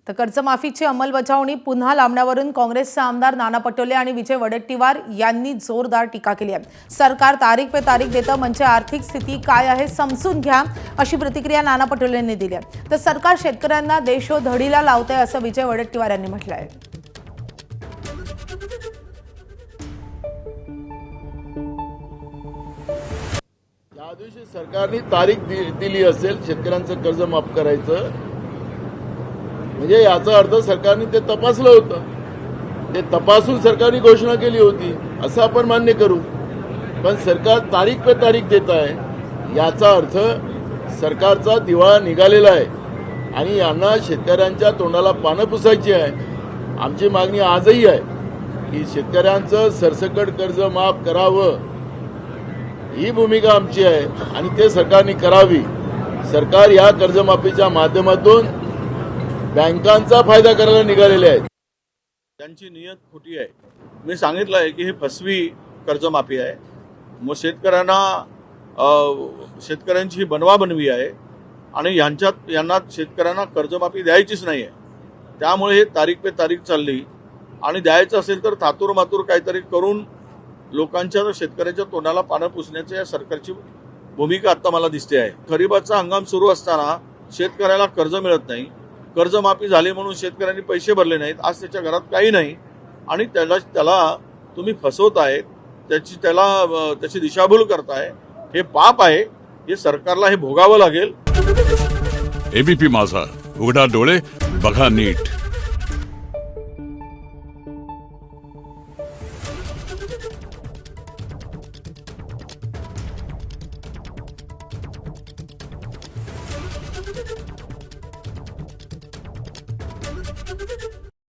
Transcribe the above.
तर कर्जमाफीची अंमलबजावणी पुन्हा लांबण्यावरून काँग्रेसचे आमदार नाना पटोले आणि विजय वडेट्टीवार यांनी जोरदार टीका केली आहे। सरकार तारीख पे तारीख देतं म्हणजे आर्थिक स्थिती काय आहे समजून घ्या, अशी प्रतिक्रिया नाना पटोले यांनी दिली आहे। तर सरकार शेतकऱ्यांना देशोधडीला लावते असं विजय वडेट्टीवार यांनी म्हटलं आहे। या दिवशी सरकारने तारीख दिली असेल शेतकऱ्यांचं कर्ज माफ करायचं, म्हणजे याचा अर्थ सरकारने ते तपासलं होतं, ते तपासून सरकारने घोषणा केली होती असं आपण मान्य करू। पण सरकार तारीख पे तारीख देत आहे याचा अर्थ सरकारचा दिवाळा निघालेला आहे आणि यांना शेतकऱ्यांच्या तोंडाला पानं पुसायची आहे। आमची मागणी आजही आहे की शेतकऱ्यांचं सरसकट कर्ज माफ करावं, ही भूमिका आमची आहे आणि ते सरकारने करावी। सरकार या कर्जमाफीच्या माध्यमातून बँकांचा फायदा करायला निघालेले आहेत। त्यांची नियत खोटी आहे। मी सांगितलं आहे की हे फसवी कर्जमाफी आहे। मग शेतकऱ्यांची बनवाबनवी आहे आणि यांना शेतकऱ्यांना कर्जमाफी द्यायचीच नाही आहे। त्यामुळे हे तारीख पे तारीख चालली आणि द्यायचं असेल तर थातूर मातूर काहीतरी करून लोकांच्या शेतकऱ्यांच्या तोंडाला पानं पुसण्याची या सरकारची भूमिका आता मला दिसते आहे। खरीपाचा हंगाम सुरू असताना शेतकऱ्याला कर्ज मिळत नाही, कर्जमाफी झाली म्हणून शेतकऱ्यांनी पैसे भरले नाहीत, आज त्याच्या घरात काही नाही आणि त्याला तुम्ही फसवताय, त्याची दिशाभूल करताय। हे पाप आहे, हे सरकारला हे भोगावं लागेल। एबीपी माझा, उघडा डोळे बघा नीट।